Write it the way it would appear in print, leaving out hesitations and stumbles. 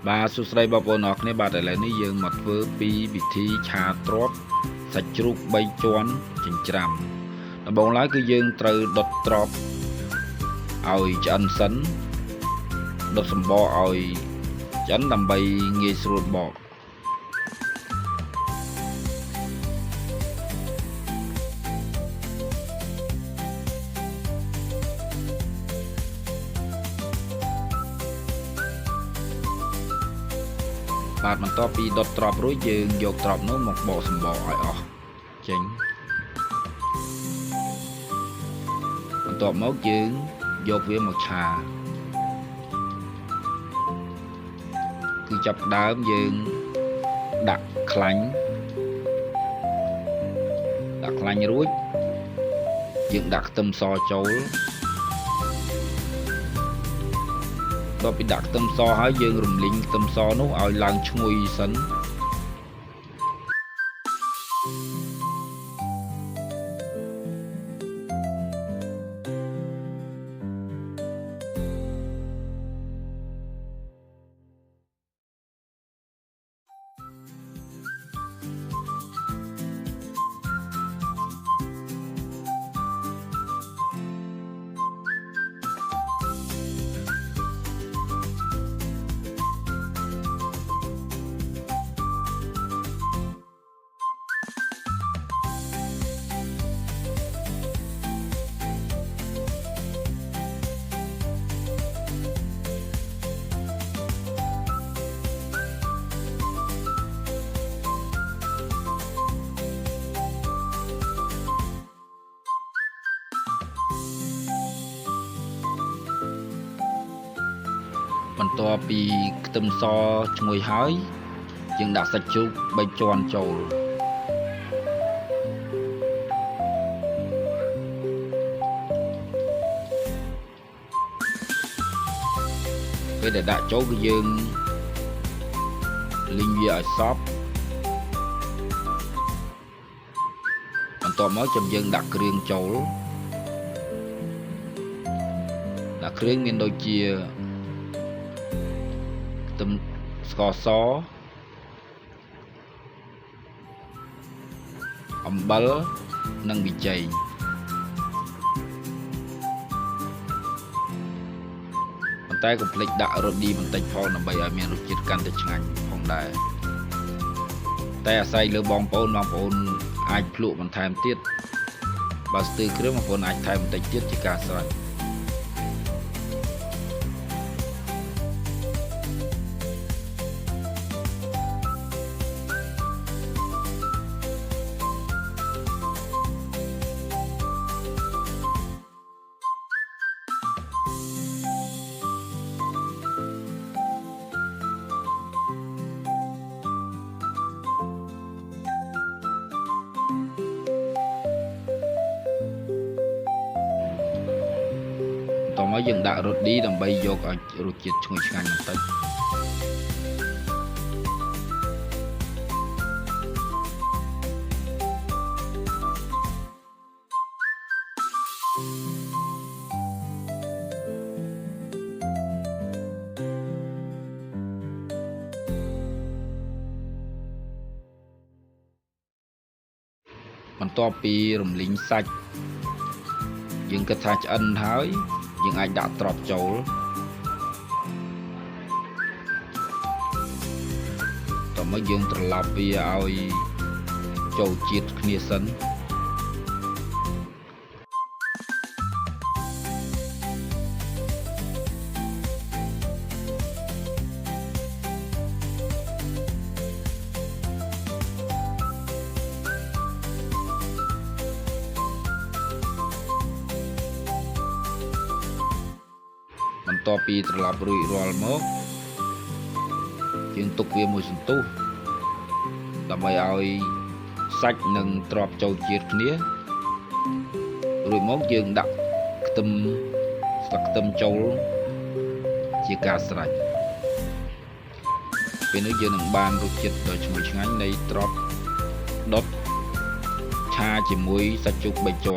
បាទសួស្តីបងប្អូនអរគ្នាបាទឥឡូវនេះយើងមកធ្វើពីវិធីឆាទ្របសាច់ជ្រូក3ជាន់ចិញ្ច្រាំដំបូងឡើយគឺយើងត្រូវដុតទ្របឲ្យឆ្អិនសិនដុតសម្បកឲ្យឆ្អិនដើម្បីងាយស្រួលបកបាទបន្ទាប់ពីដុតទ្របរួចយើងយកទ្របនោះមកបកសម្បកឲ្យអស់ចេញបន្ទាប់មកយើងយកវាមកឆាគឺចាប់ដើមយើងដាក់ខ្លាញ់រួចយើងដាក់ខ្ទឹមសចូលបន្ទាប់ពីដាក់ខ្ទឹមសហើយយើងរំលីងខ្ទឹមសនោះឲ្យឡើងឈ្ងុយសិនបន្ទាប់ពីខ្ទឹមសឈ្ងុយហើយយើងដាក់សាច់ជ្រូក3ជាន់ចូលពេលដែលដាក់ចូលគឺយើងលីងវាឲ្យសព្វបន្ទាប់មកចាំយើងដាក់គ្រឿងចូលដាក់គ្រឿងមានដូចជាខ្ទឹមស្ករសអំបិលនិងប៊ីចេងប៉ុន្តែកុំភ្លេចដាក់រ៉ូឌីបន្តិចផងដើម្បីឲ្យមានរសជាតិកាន់តែឆ្ងាញ់ផងដែរតែអាស្រ័យលើបងប្អូនអាចភ្លក់បន្ថែមទៀតបើស្ទើរគ្រឿងបងប្អូនអាចថែមបន្តិចទៀតជាការស្រេចតោះមកយើងដាក់រ៉ូឌីដើម្បីយកឲ្យរសជាតិឈ្ងុយឆ្ងាញ់បន្តិចបន្ទាប់ពីរំលីងសាច់យើងគិតថាឆ្អិនហើយយើងអាចដាក់ទ្របចូលតោះមកយើងត្រឡប់វាឲ្យចូលជាតិគ្នាសិនបន្ទាប់ពីត្រឡប់រួចរាល់មកយើងទុកវាមួយសន្ទុះដើម្បីឲ្យសាច់និងទ្របចូលជាតិគ្នារួចមកយើងដាក់ខ្ទឹមស្លឹកខ្ទឹមចូលជាការស្រេចពេលនេះយើងនឹងបានរសជាតិដ៏ឈ្ងុយឆ្ងាញ់នៃទ្របដុតឆាជាមួយសាច់ជ្រូក3ជា